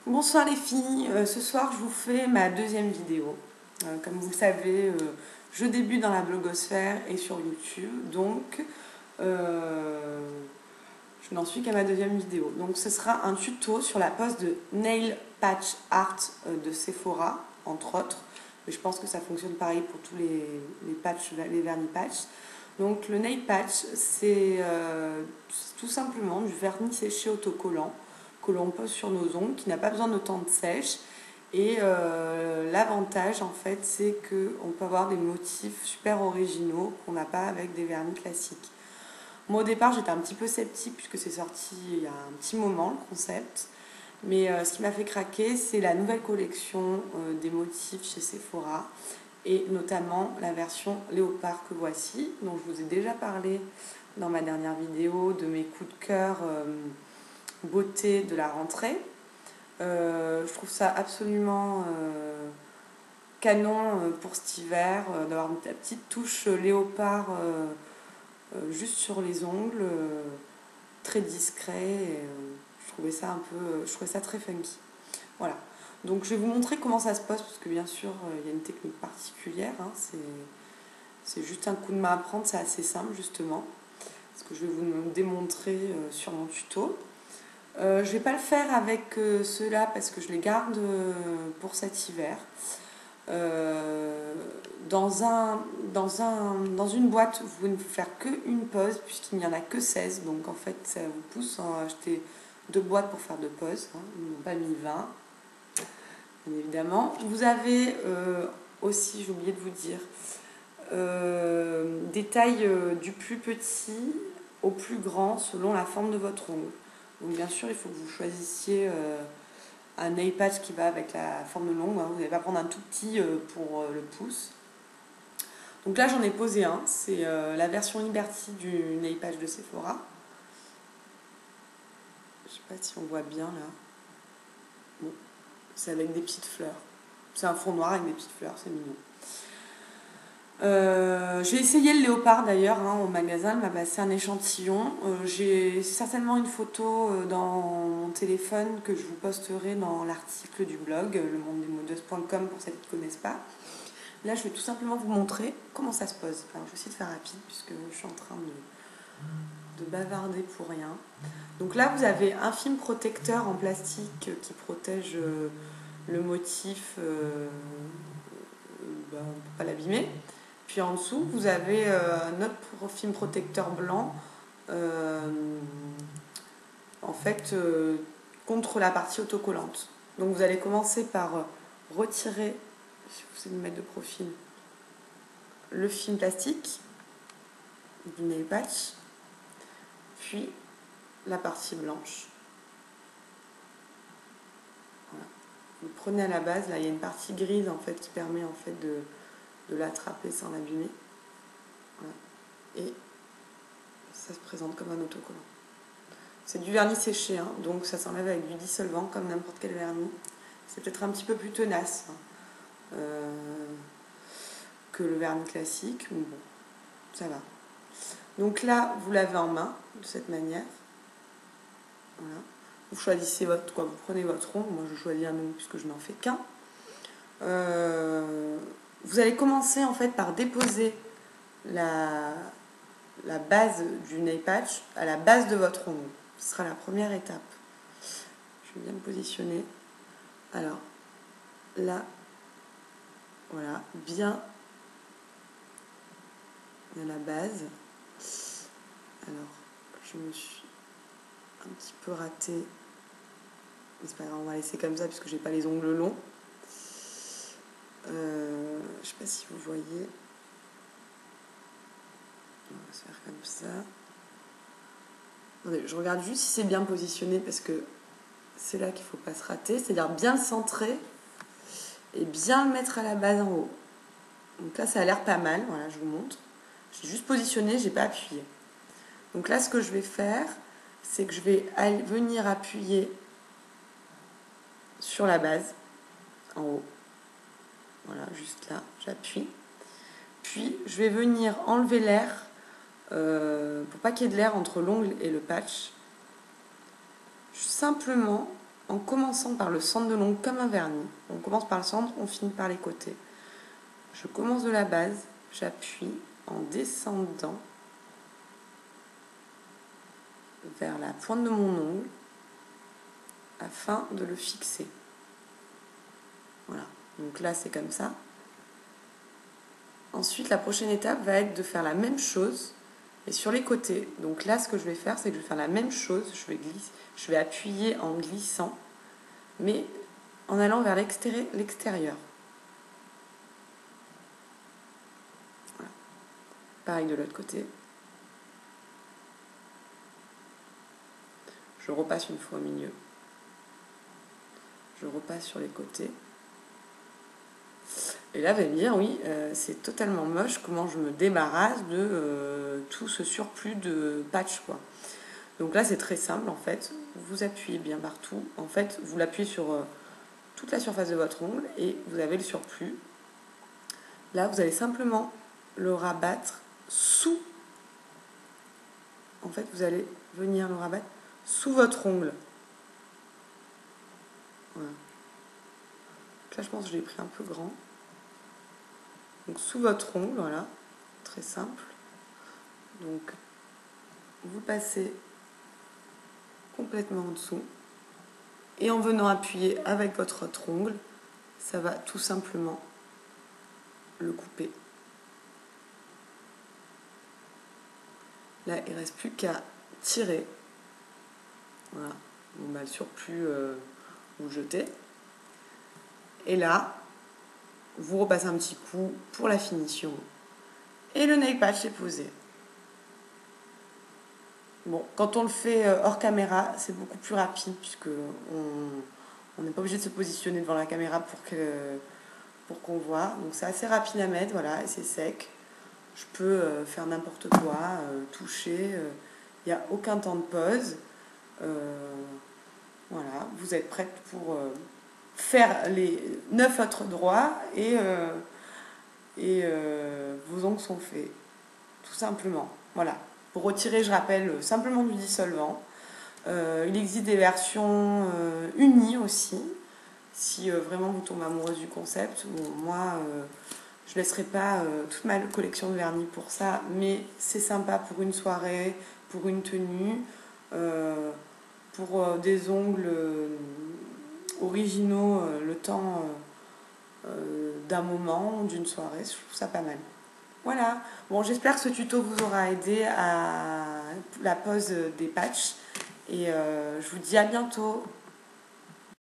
Bonsoir les filles, ce soir je vous fais ma deuxième vidéo. Comme vous le savez, je débute dans la blogosphère et sur YouTube, donc je n'en suis qu'à ma deuxième vidéo. Donc ce sera un tuto sur la pose de Nail Patch Art de Sephora, entre autres. Mais je pense que ça fonctionne pareil pour tous les patchs, les vernis patch. Donc le nail patch, c'est tout simplement du vernis séché autocollant que l'on pose sur nos ongles, qui n'a pas besoin d'autant de sèche. Et l'avantage, en fait, c'est qu'on peut avoir des motifs super originaux qu'on n'a pas avec des vernis classiques. Moi, au départ, j'étais un petit peu sceptique puisque c'est sorti il y a un petit moment, le concept. Mais ce qui m'a fait craquer, c'est la nouvelle collection des motifs chez Sephora et notamment la version léopard que voici, dont je vous ai déjà parlé dans ma dernière vidéo de mes coups de cœur beauté de la rentrée. Je trouve ça absolument canon pour cet hiver, d'avoir une petite touche léopard juste sur les ongles, très discret. Et, je trouvais ça très funky. Voilà. Donc je vais vous montrer comment ça se pose, parce que bien sûr il y a une technique particulière, hein, c'est juste un coup de main à prendre, c'est assez simple justement, ce que je vais vous démontrer sur mon tuto. Je ne vais pas le faire avec ceux-là parce que je les garde pour cet hiver. Dans une boîte, vous pouvez ne faire qu'une pose puisqu'il n'y en a que 16. Donc en fait, ça vous pousse à acheter 2 boîtes pour faire 2 poses. Hein. Ils n'ont pas mis 20, bien évidemment. Vous avez aussi, j'ai oublié de vous dire, des tailles du plus petit au plus grand selon la forme de votre ongle. Donc bien sûr, il faut que vous choisissiez un nail patch qui va avec la forme de l'ongle. Hein. Vous n'allez pas prendre un tout petit pour le pouce. Donc là, j'en ai posé un. C'est la version Liberty du nail patch de Sephora. Je ne sais pas si on voit bien là. Bon, c'est avec des petites fleurs. C'est un fond noir avec des petites fleurs, c'est mignon. J'ai essayé le léopard d'ailleurs au magasin, elle m'a passé un échantillon. J'ai certainement une photo dans mon téléphone que je vous posterai dans l'article du blog lemondesmodeuses.com pour celles qui ne connaissent pas. Là, je vais tout simplement vous montrer comment ça se pose. Alors, je vais essayer de faire rapide puisque je suis en train de bavarder pour rien. Donc là, vous avez un film protecteur en plastique qui protège le motif pour ne pas l'abîmer. Puis en dessous, vous avez notre film protecteur blanc en fait contre la partie autocollante. Donc vous allez commencer par retirer, si vous essayez de mettre de profil, le film plastique du nail patch, puis la partie blanche. Voilà. Vous prenez à la base, là il y a une partie grise en fait qui permet en fait de l'attraper sans l'abîmer. Voilà. Et ça se présente comme un autocollant. C'est du vernis séché, hein, donc ça s'enlève avec du dissolvant comme n'importe quel vernis. C'est peut-être un petit peu plus tenace que le vernis classique, mais bon, ça va. Donc là, vous l'avez en main de cette manière. Voilà. Vous choisissez vous prenez votre ongle. Moi, je choisis un ongle puisque je n'en fais qu'un. Vous allez commencer en fait par déposer la base du nail patch à la base de votre ongle. Ce sera la première étape. Je vais bien me positionner. Alors, là, voilà, bien à la base. Alors, je me suis un petit peu ratée. C'est pas grave, on va laisser comme ça puisque j'ai pas les ongles longs. Je sais pas si vous voyez. On va se faire comme ça. Attendez, je regarde juste si c'est bien positionné parce que c'est là qu'il ne faut pas se rater. C'est-à-dire bien le centrer et bien le mettre à la base en haut. Donc là, ça a l'air pas mal. Voilà, je vous montre. J'ai juste positionné, j'ai pas appuyé. Donc là, ce que je vais faire, c'est que je vais venir appuyer sur la base en haut. Voilà, juste là, j'appuie. Puis, je vais venir enlever l'air pour pas qu'il y ait de l'air entre l'ongle et le patch. Simplement en commençant par le centre de l'ongle comme un vernis. On commence par le centre, on finit par les côtés. Je commence de la base, j'appuie en descendant vers la pointe de mon ongle afin de le fixer. Voilà, donc là c'est comme ça. Ensuite, la prochaine étape va être de faire la même chose, et sur les côtés. Donc là, ce que je vais faire, c'est que je vais faire la même chose. Je vais appuyer en glissant, mais en allant vers l'extérieur. Voilà. Pareil de l'autre côté. Je repasse une fois au milieu. Je repasse sur les côtés. Et là, vous allez me dire, oui, c'est totalement moche comment je me débarrasse de tout ce surplus de patch, quoi. Donc là, c'est très simple, en fait. Vous appuyez bien partout. En fait, vous l'appuyez sur toute la surface de votre ongle et vous avez le surplus. Là, vous allez simplement le rabattre sous. En fait, vous allez venir le rabattre sous votre ongle. Voilà. Donc là, je pense que je l'ai pris un peu grand. Donc sous votre ongle, voilà, très simple. Donc vous passez complètement en dessous et en venant appuyer avec votre autre ongle, ça va tout simplement le couper. Là, il ne reste plus qu'à tirer. Voilà, bon, bah, le surplus, vous le jetez. Et là, vous repassez un petit coup pour la finition. Et le nail patch est posé. Bon, quand on le fait hors caméra, c'est beaucoup plus rapide puisque on n'est pas obligé de se positionner devant la caméra pour qu'on voit. Donc c'est assez rapide à mettre, voilà, et c'est sec. Je peux faire n'importe quoi, toucher. Il n'y a aucun temps de pause. Voilà, vous êtes prête pour faire les 9 autres droits et vos ongles sont faits, tout simplement. Voilà. Pour retirer, je rappelle, simplement du dissolvant. Il existe des versions unies aussi, si vraiment vous tombez amoureuse du concept. Bon, moi, je ne laisserai pas toute ma collection de vernis pour ça, mais c'est sympa pour une soirée, pour une tenue, pour des ongles originaux, le temps d'un moment, d'une soirée. Je trouve ça pas mal. Voilà, bon, j'espère que ce tuto vous aura aidé à la pose des patchs et je vous dis à bientôt.